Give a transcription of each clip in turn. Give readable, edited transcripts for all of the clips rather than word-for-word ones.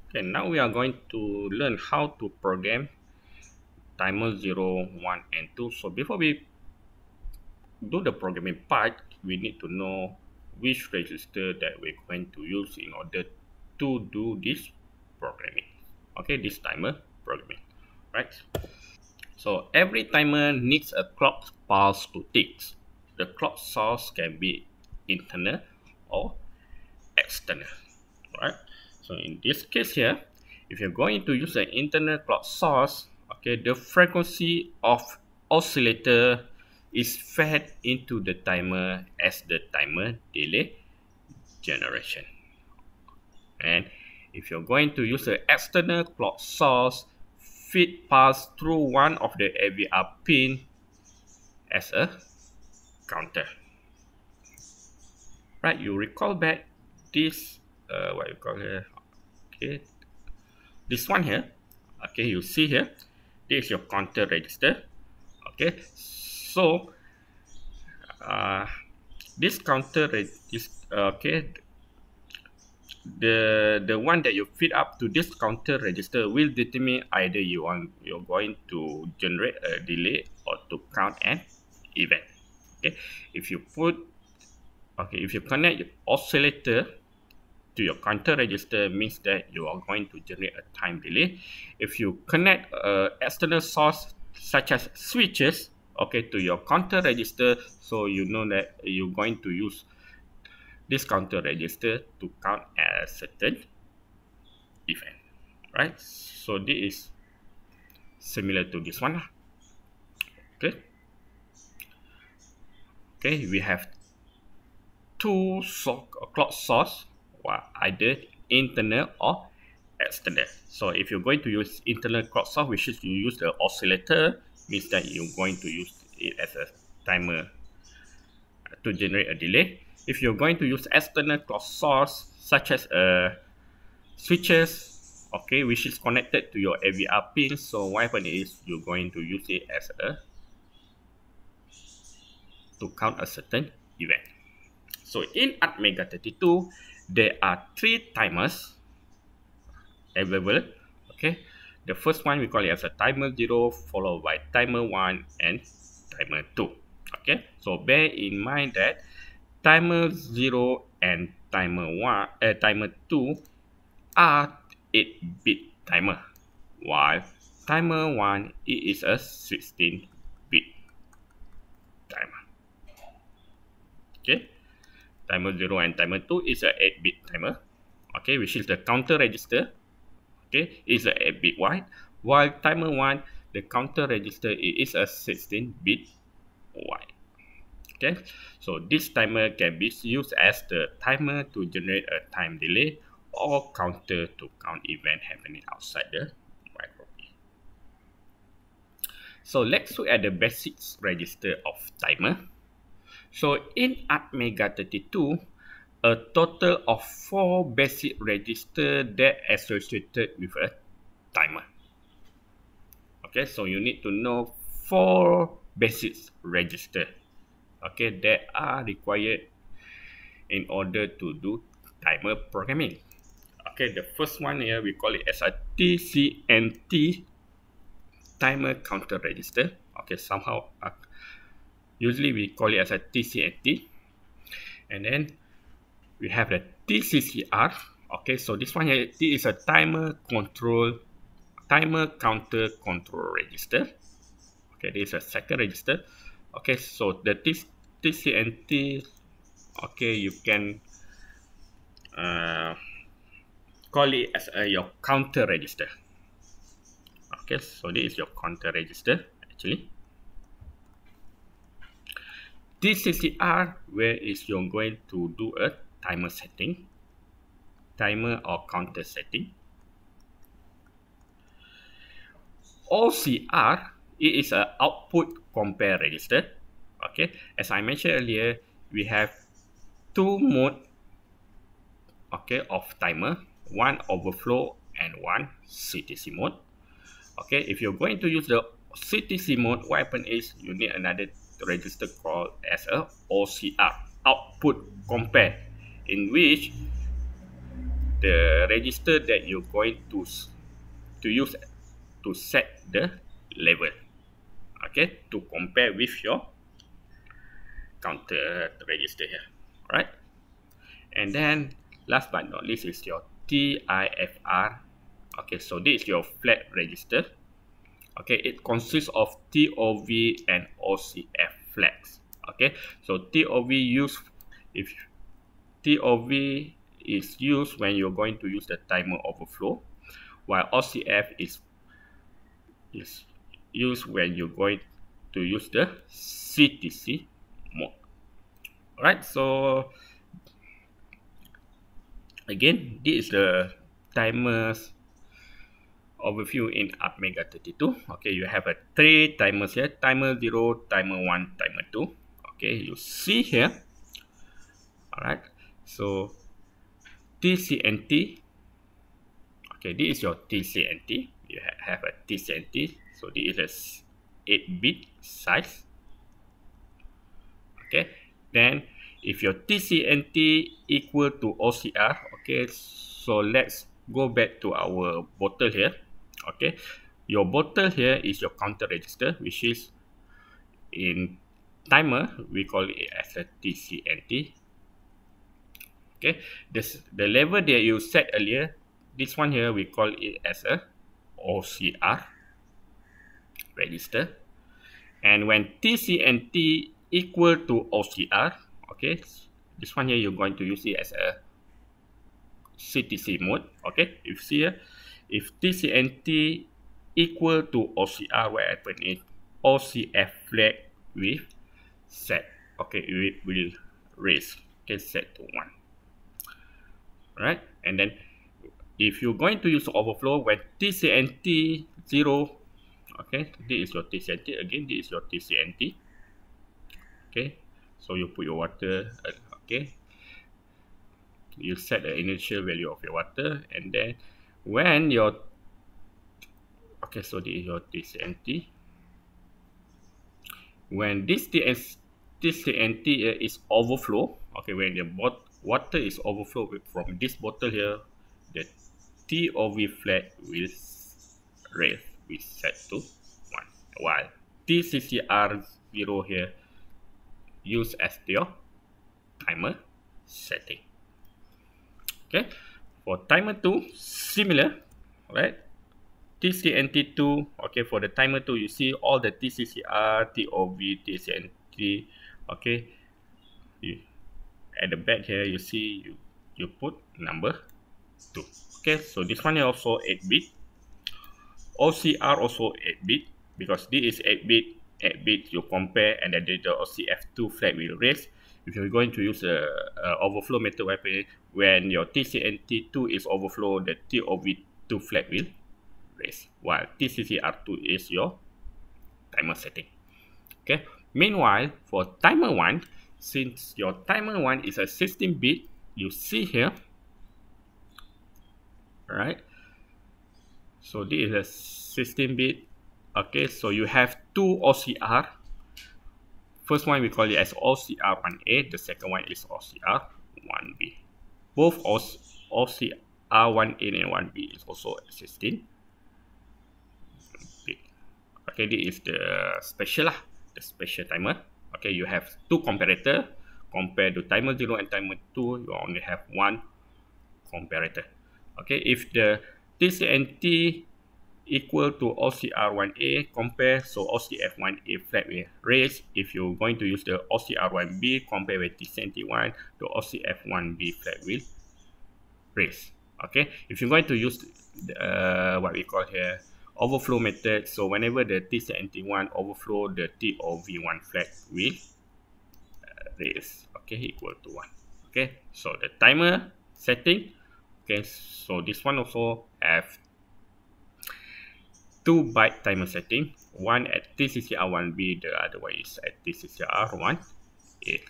Okay, now we are going to learn how to program timer 0, 1, and 2. So before we do the programming part, we need to know which register that we're going to use in order to do this programming. Okay, this timer programming, right? So every timer needs a clock pulse to tick. The clock source can be internal or external, right? So in this case here, if you're going to use an internal clock source, okay, the frequency of oscillator is fed into the timer as the timer delay generation. And if you're going to use an external clock source, feed pass through one of the AVR pin as a counter. Right, you recall back this what you call here, okay, this one here, okay, you see here, this is your counter register. Okay, so this counter register, okay, the one that you feed up to this counter register will determine either you're going to generate a delay or to count an event. Okay, if you connect your oscillator to your counter register, means that you are going to generate a time delay. If you connect external source such as switches, okay, to your counter register, so you know that you're going to use this counter register to count a certain event, right? So this is similar to this one. Okay, we have two clock source, either internal or external. So if you're going to use internal clock source, which is you use the oscillator, means that you're going to use it as a timer to generate a delay. If you're going to use external clock source such as switches, okay, which is connected to your AVR pin, so what happens is you're going to use it as to count a certain event. So in ATmega 32, there are 3 timers available. Okay, the first one we call it as a timer 0, followed by timer 1 and timer 2. Okay, so bear in mind that timer 0 and timer 2 are 8-bit timer, while timer 1 is a 16-bit timer. Okay, timer 0 and timer 2 is a 8-bit timer, okay, which is the counter register, okay, is a 8-bit wide, while timer 1, the counter register is a 16-bit wide. Okay, so this timer can be used as the timer to generate a time delay or counter to count event happening outside the microprocessor. So let's look at the basics register of timer. So in ATmega 32, a total of 4 basic register that associated with a timer. Okay, so you need to know 4 basic register, okay, that are required in order to do timer programming. Okay, the first one here we call it as a TCNT, timer counter register. Okay, somehow usually we call it as a TCNT. And then we have the TCCR. Okay, so this one here, this is a timer counter control register. Okay, this is a second register. Okay, so the TCNT, okay, you can call it as your counter register. Okay, so this is your counter register actually. TCCR, where is you're going to do a timer setting, timer or counter setting. OCR, it is an output compare register. Okay, as I mentioned earlier, we have 2 modes, okay, of timer, one overflow and one CTC mode. Okay, if you're going to use the CTC mode, what happens is you need another register called as a OCR, output compare, in which the register that you're going to use to set the level, okay, to compare with your counter register here, right? And then last but not least is your TIFR. Okay, so this is your flag register. Okay, it consists of TOV and OCF flags. Okay, so if TOV is used when you're going to use the timer overflow, while OCF is used when you're going to use the CTC mode. Alright, so again, this is the timers overview in Mega 32. Okay, you have a 3 timers here: timer 0, timer 1, timer 2. Okay, you see here. Alright, so TCNT. Okay, this is your TCNT. You have a TCNT. So this is a 8-bit size. Okay, then if your TCNT equal to OCR, okay, so let's go back to our bottle here. Okay, your bottle here is your counter register, which is in timer we call it as a TCNT. Okay, the level that you set earlier, this one here we call it as a OCR register. And when TCNT equal to OCR, okay, this one here you're going to use it as a CTC mode. Okay, if you see here, if TCNT equal to OCR, what happen is OCF flag will set. Okay, it will raise. Okay, set to 1. Right, and then if you're going to use overflow when TCNT 0, okay, this is your TCNT. Again, this is your TCNT. Okay, so you put your water. Okay, you set the initial value of your water, and then when your so this is your TCNT. When this TCNT is overflow, okay, when the water is overflow from this bottle here, the TOV flag will raise, we set to 1, while TCCR 0 here use as your timer setting. Okay, for timer 2, similar, right? TCNT2, okay, for the timer 2, you see all the TCCR, TOV, TCNT, okay. At the back here, you see you put number 2. Okay, so this one is also 8-bit. OCR also 8-bit, because this is 8-bit you compare, and then the OCF2 flag will raise. If you're going to use a overflow method, when your TCNT2 is overflow, the TOV2 flag will raise, while TCCR2 is your timer setting. Okay. Meanwhile, for timer 1, since your timer 1 is a 16-bit, you see here, right? So this is a 16-bit. Okay, so you have 2 OCR. First one we call it as OCR1A. The second one is OCR1B. Both OCR1A and 1B is also 16 bit. Okay, this is the special timer. Okay, you have 2 comparator. Compared to timer 0 and timer 2, you only have 1 comparator. Okay, if the TCNT equal to OCR1A, compare, so OCF1A flag will raise. If you're going to use the OCR1B, compare with TCNT1, the OCF1B flag will raise. Okay, if you're going to use what we call here overflow method, so whenever the TCNT1 overflow, the TOV1 flag will raise, okay, equal to 1. Okay, so the timer setting, okay, so this one also have 2 byte timer setting, one at TCCR1B, the other one is at TCCR1A.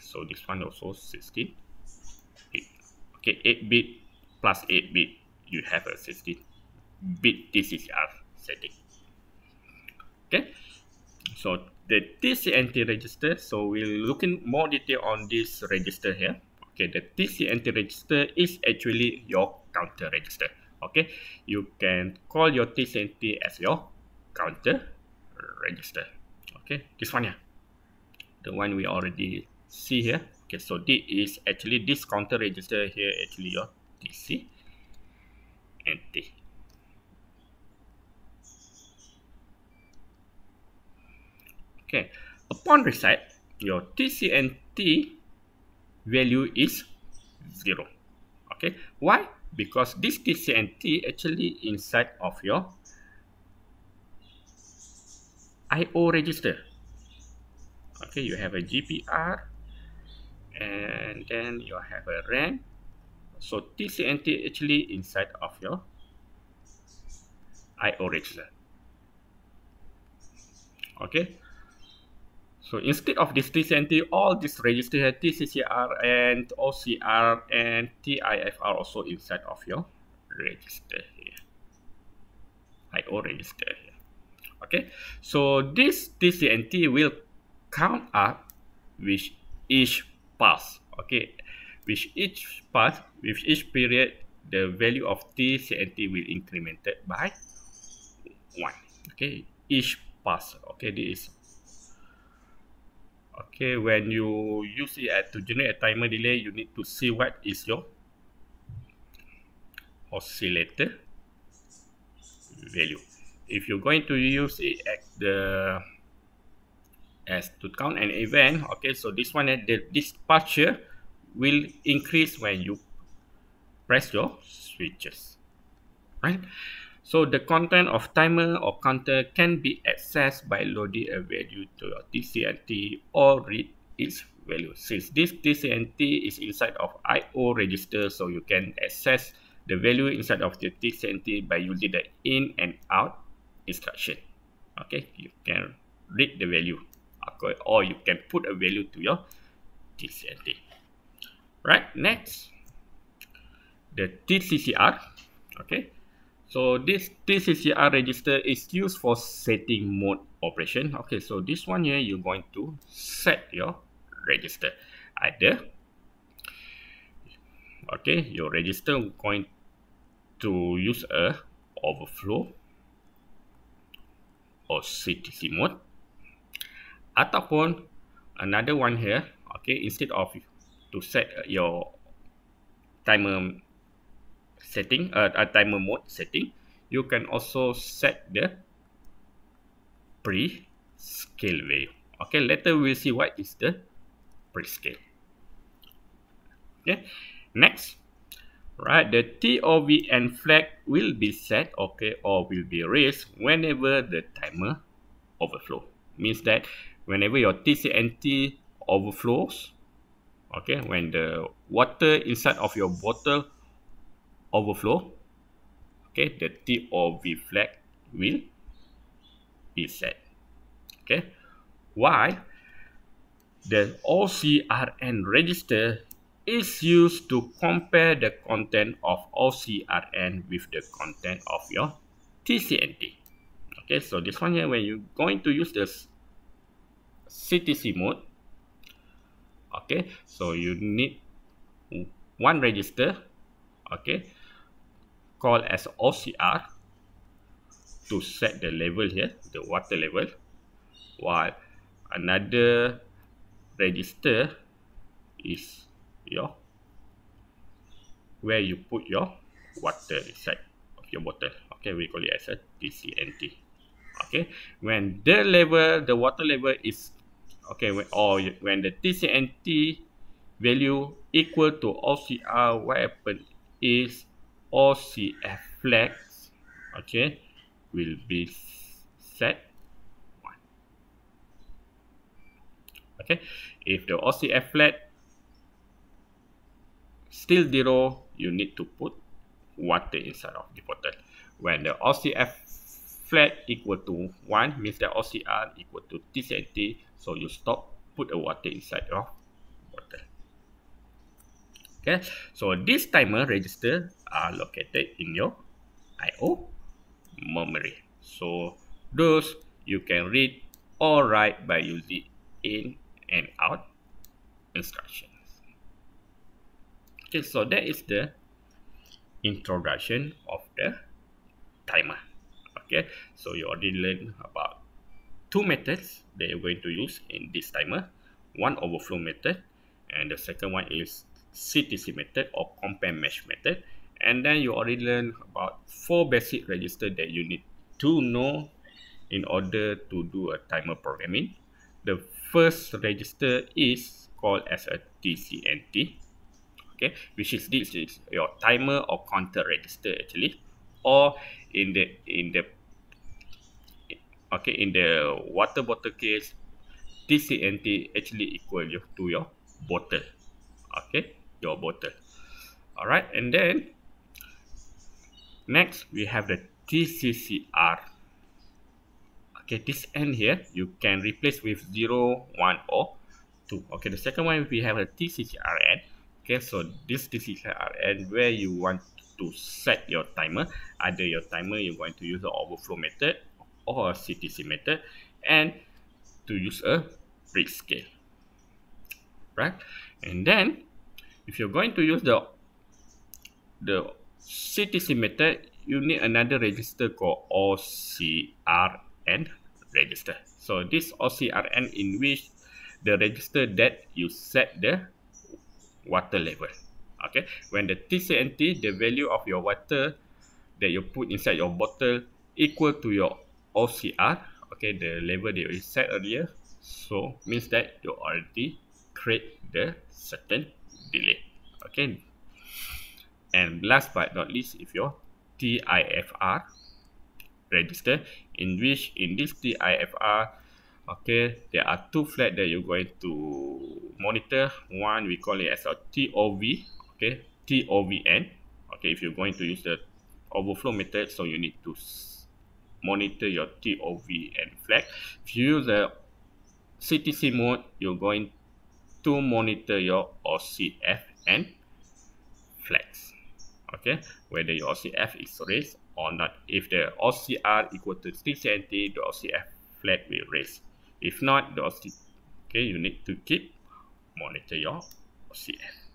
So this one also 16 bit. Okay, 8-bit plus 8-bit, you have a 16-bit TCCR setting. Okay, so the TCNT register, so we'll look in more detail on this register here. Okay, the TCNT register is actually your counter register. Okay, you can call your TCNT as your counter register. Okay, this one, yeah, the one we already see here. Okay, so this is actually this counter register here, actually your TCNT. Okay, upon reset, your TCNT value is 0. Okay, why? Because this TCNT actually inside of your IO register. Okay, you have a GPR and then you have a RAM. So TCNT actually inside of your IO register. Okay, so instead of this TCNT, all this register here, TCCR and OCR and TIFR also inside of your register here, IO register here. Okay, so this TCNT will count up with each pass. Okay, with each pass, with each period, the value of TCNT will incremented by 1. Okay, each pass. Okay, this is okay. When you use it to generate a timer delay, you need to see what is your oscillator value. If you're going to use it at the as to count an event, okay, so this one, this departure will increase when you press your switches, right? So the content of timer or counter can be accessed by loading a value to your TCNT or read its value. Since this TCNT is inside of IO register, so you can access the value inside of the TCNT by using the in and out instruction. Okay, you can read the value, okay, or you can put a value to your TCNT. Right, next, the TCCR. Okay, so this TCCR register is used for setting mode operation. Okay, so this one here, you're going to set your register. Either, okay, your register going to use a overflow or CTC mode, ataupun another one here. Okay, instead of to set your timer setting, timer mode setting, you can also set the pre-scale value. Okay, later we'll see what is the pre-scale. Okay, next, right, the TOVN flag will be set, okay, or will be raised whenever the timer overflow. Means that whenever your TCNT overflows, okay, when the water inside of your bottle overflow, okay, the TOV flag will be set. Okay, why? The OCRN register is used to compare the content of OCRN with the content of your TCNT. Okay, so this one here, when you're going to use this CTC mode, okay, so you need one register, okay, called as OCR to set the level here, the water level, while another register is your where you put your water inside of your bottle. Okay, we call it as a TCNT. Okay, when the level, the water level is okay, when the TCNT value equal to OCR, what happen is OCF flags, okay, will be set 1. Okay, if the OCF flag still 0, you need to put water inside of the bottle. When the OCF flag equal to 1, means that OCR equal to TCNT, so you stop, put a water inside of bottle. Okay, so this timer register are located in your IO memory. So those you can read or write by using in and out instructions. Okay, so that is the introduction of the timer. Okay, so you already learned about two methods that you're going to use in this timer. One, overflow method, and the second one is CTC method or compare mesh method. And then you already learned about four basic registers that you need to know in order to do a timer programming. The first register is called as a TCNT, okay, which is this is your timer or counter register actually, or in the okay, in the water bottle case, TCNT actually equal to your bottle, okay, your bottle. All right, and then next we have the TCCR. Okay, this end here you can replace with 0, 1, or 2. Okay, the second one we have a TCCRN. Okay, so this TCCRN where you want to set your timer. Either your timer you're going to use the overflow method or a CTC method, and to use a brick scale, right? And then if you're going to use the CTC method, you need another register called OCRN register. So this OCRN in which the register that you set the water level. Okay, when the TCNT, the value of your water that you put inside your bottle equal to your OCR, okay, the level that you set earlier, so means that you already create the certain delay. Okay, and last but not least, if your TIFR register, in which in this TIFR, okay, there are two flags that you're going to monitor. One we call it as a TOV, okay, TOVN. Okay, if you're going to use the overflow method, so you need to monitor your TOVN flag. If you use the CTC mode, you're going to monitor your OCFN flags. Okay, whether your OCF is raised or not. If the OCR equal to TCNT, the OCF flag will raise. If not, the OCF, okay, you need to keep monitor your OCF.